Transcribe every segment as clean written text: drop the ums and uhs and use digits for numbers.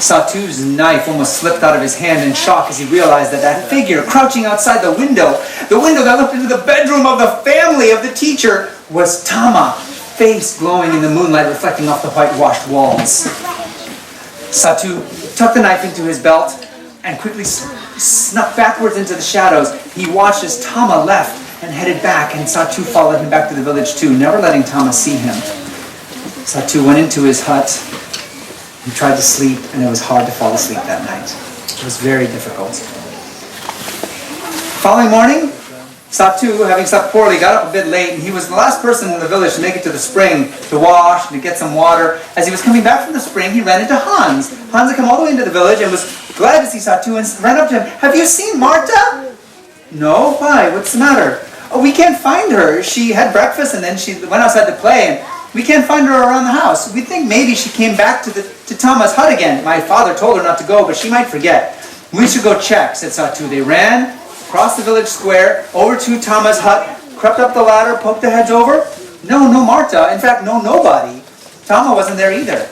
Satoo's knife almost slipped out of his hand in shock as he realized that figure crouching outside the window that looked into the bedroom of the family of the teacher, was Tama, face glowing in the moonlight reflecting off the whitewashed walls. Satoo tucked the knife into his belt and quickly snuck backwards into the shadows. He watched as Tama left and headed back, and Satoo followed him back to the village too, never letting Tama see him. Satoo went into his hut. He tried to sleep, and it was hard to fall asleep that night. It was very difficult. Following morning, Satoo, having slept poorly, got up a bit late, and he was the last person in the village to make it to the spring to wash and to get some water. As he was coming back from the spring, he ran into Hans. Hans had come all the way into the village and was glad to see Satoo and ran up to him. "Have you seen Marta?" "No, why? What's the matter?" "Oh, we can't find her. She had breakfast and then she went outside to play, and we can't find her around the house. We think maybe she came back to Tama's hut again. My father told her not to go, but she might forget. We should go check," said Satoo. They ran across the village square, over to Tama's hut, crept up the ladder, poked their heads over. No Marta. In fact, nobody. Tama wasn't there either.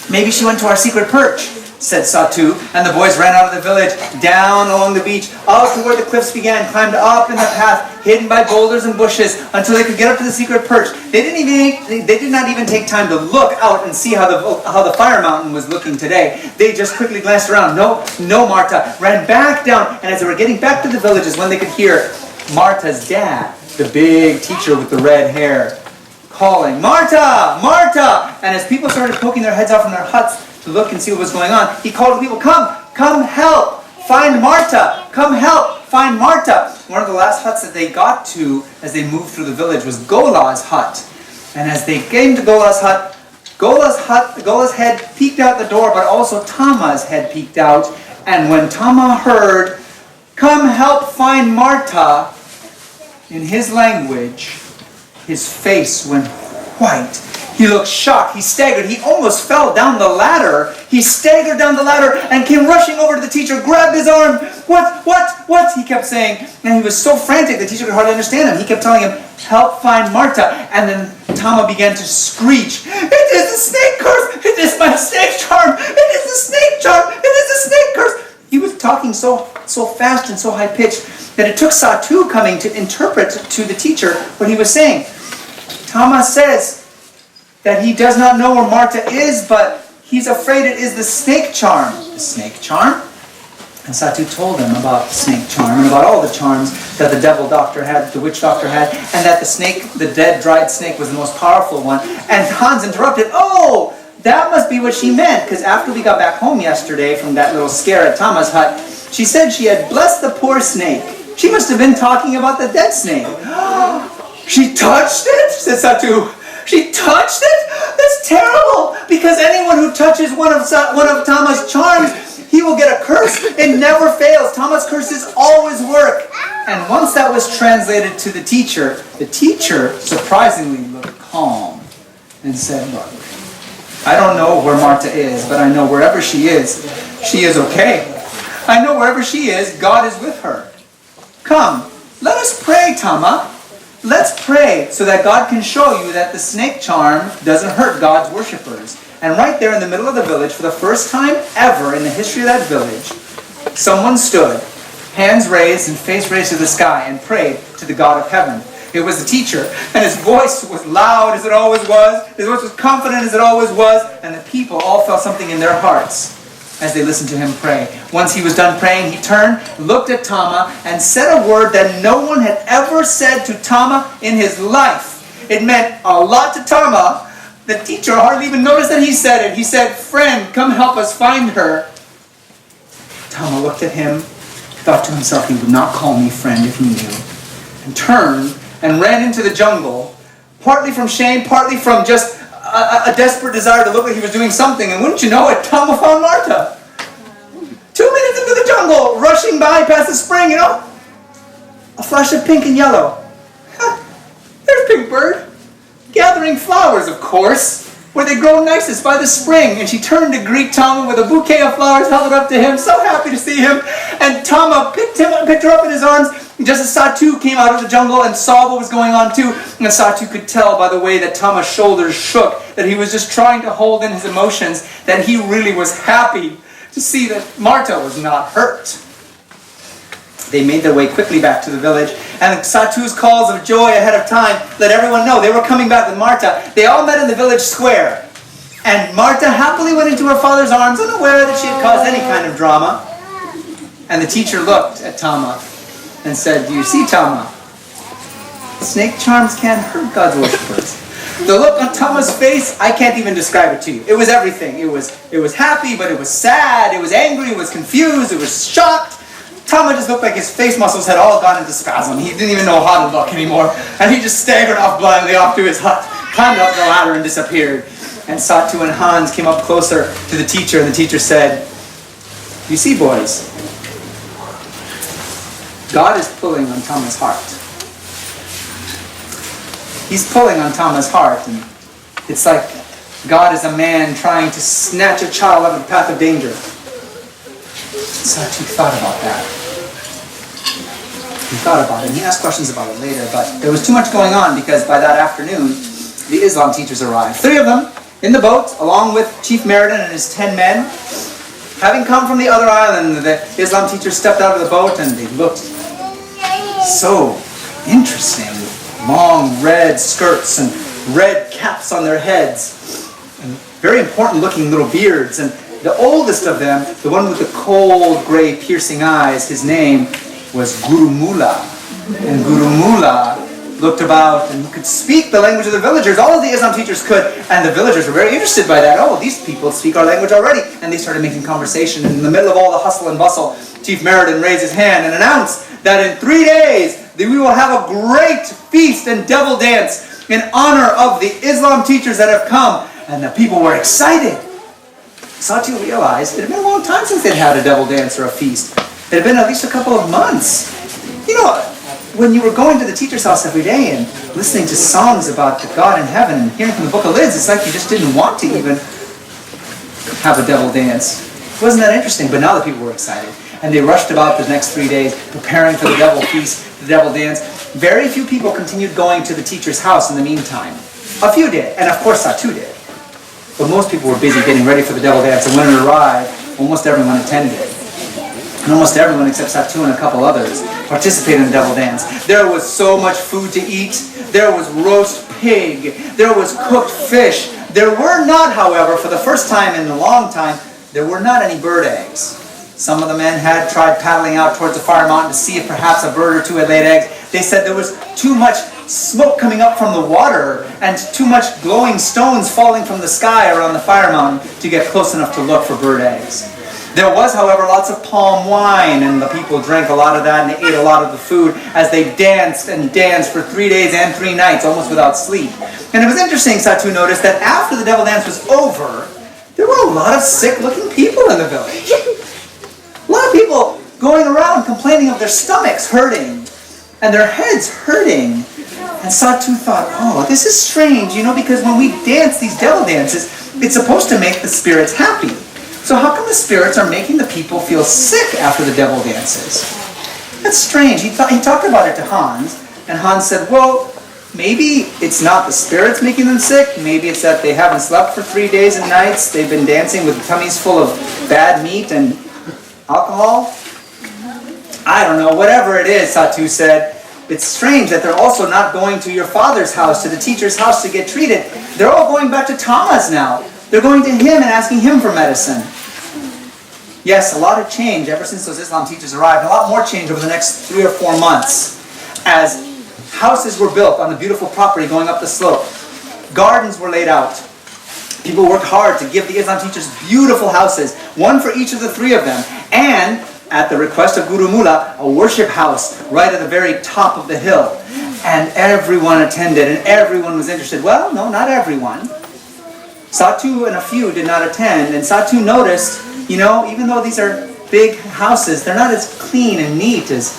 "Maybe she went to our secret perch," said Satoo, and the boys ran out of the village, down along the beach, out to where the cliffs began, climbed up in the path, hidden by boulders and bushes, until they could get up to the secret perch. They did not even take time to look out and see how the fire mountain was looking today. They just quickly glanced around. No Marta. Ran back down, and as they were getting back to the villages, when they could hear Marta's dad, the big teacher with the red hair, calling, "Marta! Marta!" And as people started poking their heads out from their huts to look and see what was going on, he called to people, Come help! Find Marta! Come help! Find Marta!" One of the last huts that they got to as they moved through the village was Gola's hut. And as they came to Gola's hut, Gola's head peeked out the door, but also Tama's head peeked out. And when Tama heard, "Come help find Marta," in his language, his face went white. He looked shocked. He staggered. He almost fell down the ladder. He staggered down the ladder and came rushing over to the teacher, grabbed his arm. What? He kept saying. And he was so frantic the teacher could hardly understand him. He kept telling him, "Help find Marta." And then Tama began to screech, "It is the snake curse! It is my snake charm! It is the snake charm! It is the snake curse!" He was talking so fast and so high-pitched that it took Satoo coming to interpret to the teacher what he was saying. "Tama says that he does not know where Marta is, but he's afraid it is the snake charm." "The snake charm?" And Satoo told him about the snake charm and about all the charms that the devil doctor had, the witch doctor had, and that the snake, the dead dried snake, was the most powerful one. And Hans interrupted, "Oh, that must be what she meant, because after we got back home yesterday from that little scare at Tama's hut, she said she had blessed the poor snake. She must have been talking about the dead snake." "She touched it?" said Satoo. "She touched it? That's terrible, because anyone who touches one of Tama's charms, he will get a curse. It never fails. Tama's curses always work." And once that was translated to the teacher surprisingly looked calm and said, "Look, I don't know where Marta is, but I know wherever she is okay. I know wherever she is, God is with her. Come, let us pray, Tama. Let's pray so that God can show you that the snake charm doesn't hurt God's worshipers." And right there in the middle of the village, for the first time ever in the history of that village, someone stood, hands raised and face raised to the sky, and prayed to the God of heaven. It was the teacher, and his voice was loud as it always was. His voice was confident as it always was, and the people all felt something in their hearts as they listened to him pray. Once he was done praying, he turned, looked at Tama, and said a word that no one had ever said to Tama in his life. It meant a lot to Tama. The teacher hardly even noticed that he said it. He said, "Friend, come help us find her." Tama looked at him, thought to himself he would not call me friend if he knew, and turned and ran into the jungle, partly from shame, partly from just a desperate desire to look like he was doing something. And wouldn't you know it, Tama found Marta. 2 minutes into the jungle, rushing by past the spring, a flash of pink and yellow. There's Pink Bird, gathering flowers, of course, where they grow nicest by the spring. And she turned to greet Tama with a bouquet of flowers, held it up to him, so happy to see him. And Tama picked her up in his arms, Just as Satoo came out of the jungle and saw what was going on too, and Satoo could tell by the way that Tama's shoulders shook that he was just trying to hold in his emotions, that he really was happy to see that Marta was not hurt. They made their way quickly back to the village, and Satoo's calls of joy ahead of time let everyone know they were coming back with Marta. They all met in the village square, and Marta happily went into her father's arms, unaware that she had caused any kind of drama. And the teacher looked at Tama and said, "Do you see, Tama? Snake charms can't hurt God's worshippers." The look on Tama's face, I can't even describe it to you. It was everything. It was happy, but it was sad. It was angry. It was confused. It was shocked. Tama just looked like his face muscles had all gone into spasm. He didn't even know how to look anymore. And he just staggered off blindly off to his hut, climbed up the ladder and disappeared. And Satoo and Hans came up closer to the teacher, and the teacher said, "You see, boys, God is pulling on Tama's heart. He's pulling on Tama's heart, and it's like God is a man trying to snatch a child out of the path of danger." Satoo thought about that. He thought about it, and he asked questions about it later, but there was too much going on because by that afternoon, the Islam teachers arrived. 3 of them in the boat, along with Chief Meriden and his 10 men. Having come from the other island, the Islam teachers stepped out of the boat, and they looked so interesting. Long red skirts and red caps on their heads, and very important looking little beards. And the oldest of them, the one with the cold gray piercing eyes, his name was Guru Mula. And Guru Mula looked about and could speak the language of the villagers. All of the Islam teachers could, and the villagers were very interested by that. "Oh, these people speak our language already." And they started making conversation. And in the middle of all the hustle and bustle, Chief Meriden raised his hand and announced that in 3 days that we will have a great feast and devil dance in honor of the Islam teachers that have come. And the people were excited. Satoo realized it had been a long time since they'd had a devil dance or a feast. It had been at least a couple of months. You know, when you were going to the teacher's house every day and listening to songs about the God in heaven and hearing from the Book of Lids, it's like you just didn't want to even have a devil dance. Wasn't that interesting? But now the people were excited. And they rushed about the next 3 days, preparing for the devil feast, the devil dance. Very few people continued going to the teacher's house in the meantime. A few did, and of course Satoo did. But most people were busy getting ready for the devil dance, and when it arrived, almost everyone attended. And almost everyone except Satoo and a couple others participated in the devil dance. There was so much food to eat. There was roast pig. There was cooked fish. There were not, however, for the first time in a long time, there were not any bird eggs. Some of the men had tried paddling out towards the fire mountain to see if perhaps a bird or two had laid eggs. They said there was too much smoke coming up from the water and too much glowing stones falling from the sky around the fire mountain to get close enough to look for bird eggs. There was, however, lots of palm wine, and the people drank a lot of that and they ate a lot of the food as they danced and danced for 3 days and 3 nights, almost without sleep. And it was interesting, Satoo noticed, that after the devil dance was over, there were a lot of sick-looking people in the village. A lot of people going around complaining of their stomachs hurting and their heads hurting. And Satoo thought, "Oh, this is strange, because when we dance these devil dances, it's supposed to make the spirits happy. So how come the spirits are making the people feel sick after the devil dances? That's strange." He talked about it to Hans, and Hans said, "Well, maybe it's not the spirits making them sick. Maybe it's that they haven't slept for 3 days and nights. They've been dancing with tummies full of bad meat and alcohol. I don't know, whatever it is," Satoo said. "It's strange that they're also not going to your father's house, to the teacher's house to get treated. They're all going back to Tama's now. They're going to him and asking him for medicine." Yes, a lot had changed ever since those Islam teachers arrived. A lot more change over the next 3 or 4 months as houses were built on the beautiful property going up the slope. Gardens were laid out. People worked hard to give the Islam teachers beautiful houses, one for each of the 3 of them, and at the request of Guru Mula, a worship house right at the very top of the hill. And everyone attended, and everyone was interested. Well, no, not everyone. Satoo and a few did not attend, and Satoo noticed, even though these are big houses, they're not as clean and neat as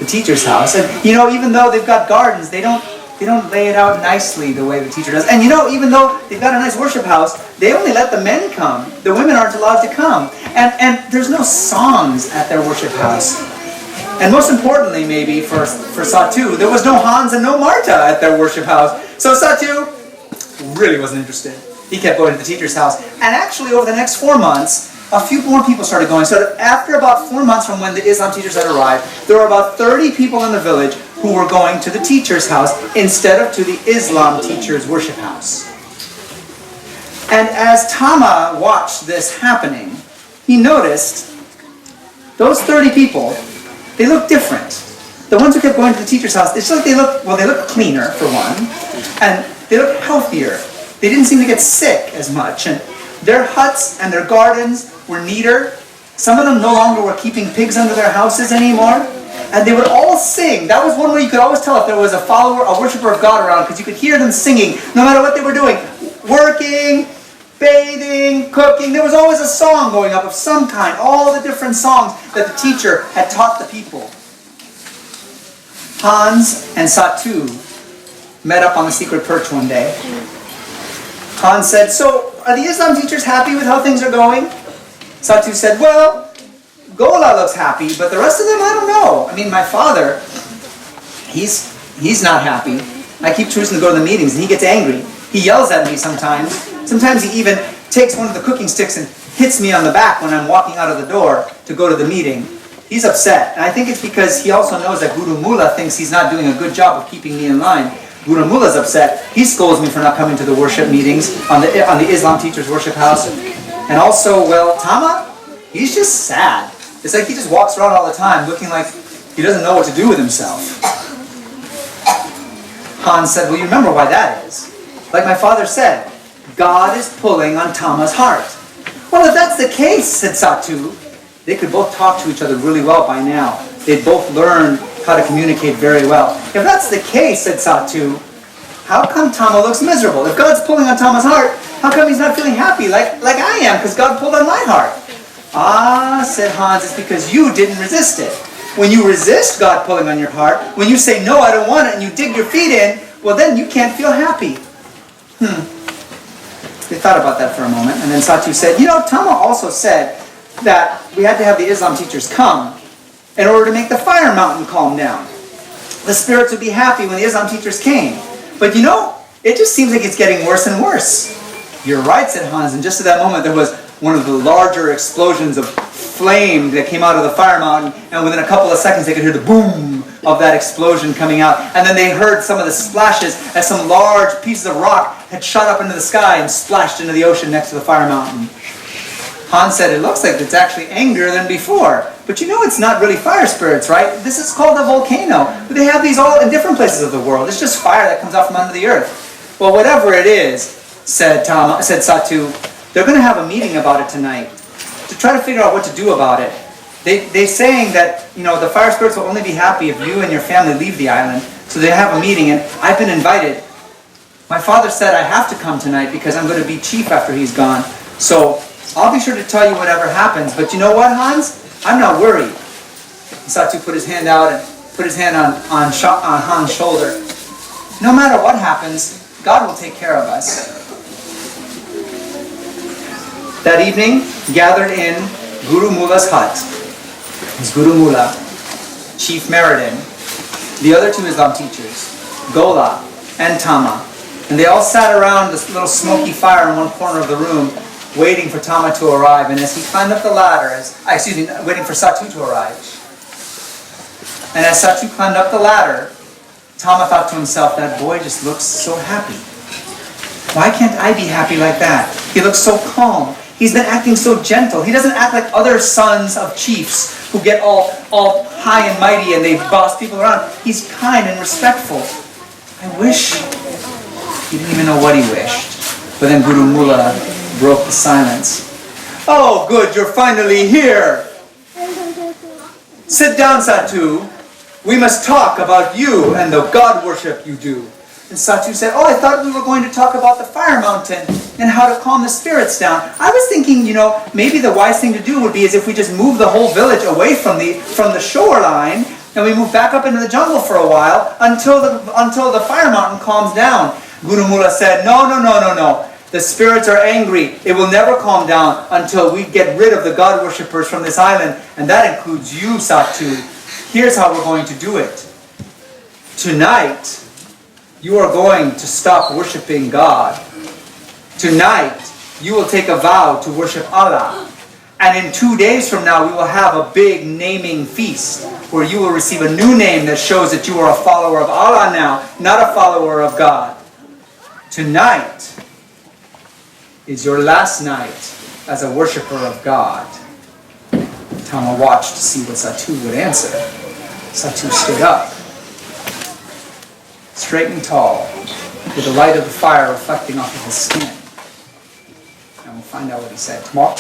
the teacher's house. And, even though they've got gardens, they don't lay it out nicely the way the teacher does. And even though they've got a nice worship house, they only let the men come. The women aren't allowed to come. And there's no songs at their worship house. And most importantly, maybe, for Satoo, there was no Hans and no Marta at their worship house. So Satoo really wasn't interested. He kept going to the teacher's house. And actually, over the next 4 months, a few more people started going. So after about 4 months from when the Islam teachers had arrived, there were about 30 people in the village who were going to the teacher's house instead of to the Islam teacher's worship house. And as Tama watched this happening, he noticed those 30 people, they looked different. The ones who kept going to the teacher's house, it's like they looked cleaner, for one, and they looked healthier. They didn't seem to get sick as much, and their huts and their gardens were neater. Some of them no longer were keeping pigs under their houses anymore, and they would all sing. That was one way you could always tell if there was a follower, a worshiper of God around, because you could hear them singing, no matter what they were doing. Working, bathing, cooking. There was always a song going up of some kind. All the different songs that the teacher had taught the people. Hans and Satoo met up on the secret perch one day. Hans said, "So, are the Islam teachers happy with how things are going?" Satoo said, "Well, Gola looks happy, but the rest of them, I don't know. I mean, my father, he's not happy. I keep choosing to go to the meetings, and he gets angry. He yells at me sometimes. Sometimes he even takes one of the cooking sticks and hits me on the back when I'm walking out of the door to go to the meeting. He's upset, and I think it's because he also knows that Guru Mullah thinks he's not doing a good job of keeping me in line. Guru Mullah's upset. He scolds me for not coming to the worship meetings on the Islam teacher's worship house. And also, well, Tama, he's just sad. It's like he just walks around all the time looking like he doesn't know what to do with himself." Hans said, "Well, you remember why that is. Like my father said, God is pulling on Tama's heart." "Well, if that's the case," said Satoo, they could both talk to each other really well by now. They'd both learned how to communicate very well. "If that's the case," said Satoo, "how come Tama looks miserable? If God's pulling on Tama's heart, how come he's not feeling happy like I am because God pulled on my heart?" "Ah," said Hans, "it's because you didn't resist it. When you resist God pulling on your heart, when you say, 'No, I don't want it,' and you dig your feet in, well, then you can't feel happy." They thought about that for a moment, and then Satoo said, "Tama also said that we had to have the Islam teachers come in order to make the fire mountain calm down. The spirits would be happy when the Islam teachers came. But it just seems like it's getting worse and worse." "You're right," said Hans, and just at that moment there was one of the larger explosions of flame that came out of the fire mountain, and within a couple of seconds they could hear the boom of that explosion coming out, and then they heard some of the splashes as some large pieces of rock had shot up into the sky and splashed into the ocean next to the fire mountain. Hans said, "It looks like it's actually angrier than before. But it's not really fire spirits, right? This is called a volcano. But they have these all in different places of the world. It's just fire that comes out from under the earth." "Well, whatever it is," said Satoo, "they're going to have a meeting about it tonight to try to figure out what to do about it. They're saying that, the fire spirits will only be happy if you and your family leave the island. So they have a meeting, and I've been invited. My father said I have to come tonight because I'm going to be chief after he's gone. So I'll be sure to tell you whatever happens. But you know what, Hans? I'm not worried." Satoo put his hand out and put his hand on Hans' shoulder. "No matter what happens, God will take care of us." That evening, gathered in Guru Mullah's hut, was Guru Mullah, Chief Meridin, the other two Islam teachers, Gola and Tama, and they all sat around this little smoky fire in one corner of the room, waiting for Tama to arrive. And as he climbed up the ladder, waiting for Satoo to arrive. And as Satoo climbed up the ladder, Tama thought to himself, "That boy just looks so happy. Why can't I be happy like that? He looks so calm. He's been acting so gentle. He doesn't act like other sons of chiefs who get all high and mighty and they boss people around. He's kind and respectful. I wish..." He didn't even know what he wished. But then Guru Mullah broke the silence. "Oh, good, you're finally here. Sit down, Satoo. We must talk about you and the God worship you do." And Satoo said, "Oh, I thought we were going to talk about the fire mountain and how to calm the spirits down. I was thinking, maybe the wise thing to do would be is if we just move the whole village away from the shoreline and we move back up into the jungle for a while until the fire mountain calms down." Guru Mullah said, No. The spirits are angry. It will never calm down until we get rid of the God worshippers from this island, and that includes you, Satoo. Here's how we're going to do it. Tonight, you are going to stop worshiping God. Tonight, you will take a vow to worship Allah. And in 2 days from now, we will have a big naming feast where you will receive a new name that shows that you are a follower of Allah now, not a follower of God. Tonight is your last night as a worshiper of God. Tama watched to see what Satoo would answer. Satoo stood up, straight and tall, with the light of the fire reflecting off of his skin. And we'll find out what he said tomorrow.